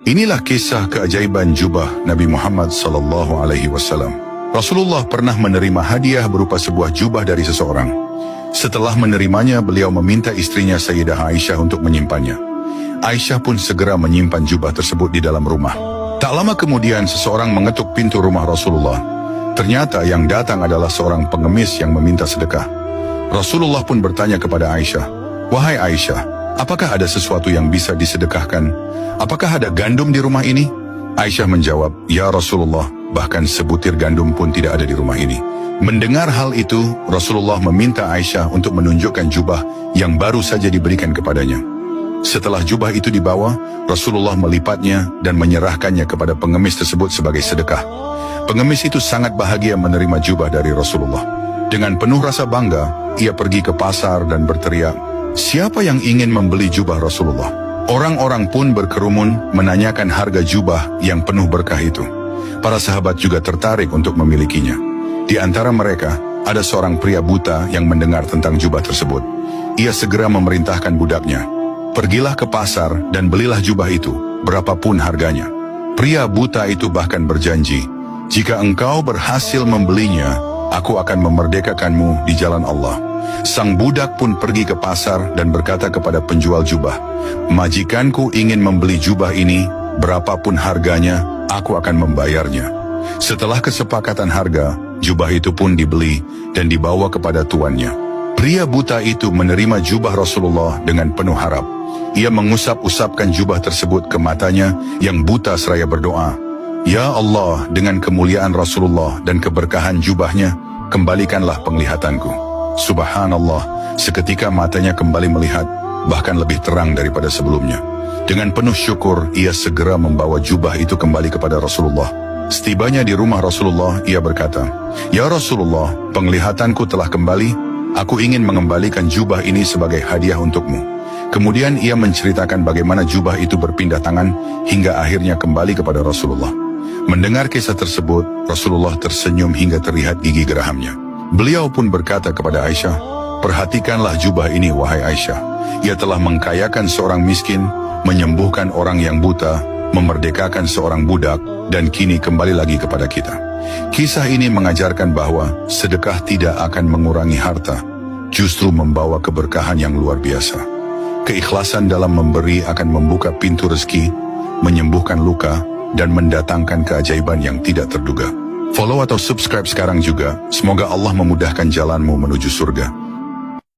Inilah kisah keajaiban jubah Nabi Muhammad SAW. Rasulullah pernah menerima hadiah berupa sebuah jubah dari seseorang. Setelah menerimanya, beliau meminta istrinya Sayyidah Aisyah untuk menyimpannya. Aisyah pun segera menyimpan jubah tersebut di dalam rumah. Tak lama kemudian, seseorang mengetuk pintu rumah Rasulullah. Ternyata yang datang adalah seorang pengemis yang meminta sedekah. Rasulullah pun bertanya kepada Aisyah, "Wahai Aisyah, apakah ada sesuatu yang bisa disedekahkan? Apakah ada gandum di rumah ini?" Aisyah menjawab, "Ya Rasulullah, bahkan sebutir gandum pun tidak ada di rumah ini." Mendengar hal itu, Rasulullah meminta Aisyah untuk menunjukkan jubah yang baru saja diberikan kepadanya. Setelah jubah itu dibawa, Rasulullah melipatnya dan menyerahkannya kepada pengemis tersebut sebagai sedekah. Pengemis itu sangat bahagia menerima jubah dari Rasulullah. Dengan penuh rasa bangga, ia pergi ke pasar dan berteriak, "Siapa yang ingin membeli jubah Rasulullah?" Orang-orang pun berkerumun menanyakan harga jubah yang penuh berkah itu. Para sahabat juga tertarik untuk memilikinya. Di antara mereka, ada seorang pria buta yang mendengar tentang jubah tersebut. Ia segera memerintahkan budaknya, "Pergilah ke pasar dan belilah jubah itu, berapapun harganya." Pria buta itu bahkan berjanji, "Jika engkau berhasil membelinya, aku akan memerdekakanmu di jalan Allah." Sang budak pun pergi ke pasar dan berkata kepada penjual jubah, "Majikanku ingin membeli jubah ini, berapapun harganya, aku akan membayarnya." Setelah kesepakatan harga, jubah itu pun dibeli dan dibawa kepada tuannya. Pria buta itu menerima jubah Rasulullah dengan penuh harap. Ia mengusap-usapkan jubah tersebut ke matanya yang buta seraya berdoa, "Ya Allah, dengan kemuliaan Rasulullah dan keberkahan jubahnya, kembalikanlah penglihatanku." Subhanallah, seketika matanya kembali melihat, bahkan lebih terang daripada sebelumnya. Dengan penuh syukur, ia segera membawa jubah itu kembali kepada Rasulullah. Setibanya di rumah Rasulullah, ia berkata, "Ya Rasulullah, penglihatanku telah kembali. Aku ingin mengembalikan jubah ini sebagai hadiah untukmu." Kemudian ia menceritakan bagaimana jubah itu berpindah tangan hingga akhirnya kembali kepada Rasulullah. Mendengar kisah tersebut, Rasulullah tersenyum hingga terlihat gigi gerahamnya. Beliau pun berkata kepada Aisyah, "Perhatikanlah jubah ini, wahai Aisyah. Ia telah mengkayakan seorang miskin, menyembuhkan orang yang buta, memerdekakan seorang budak, dan kini kembali lagi kepada kita." Kisah ini mengajarkan bahwa sedekah tidak akan mengurangi harta, justru membawa keberkahan yang luar biasa. Keikhlasan dalam memberi akan membuka pintu rezeki, menyembuhkan luka, dan mendatangkan keajaiban yang tidak terduga. Follow atau subscribe sekarang juga. Semoga Allah memudahkan jalanmu menuju surga.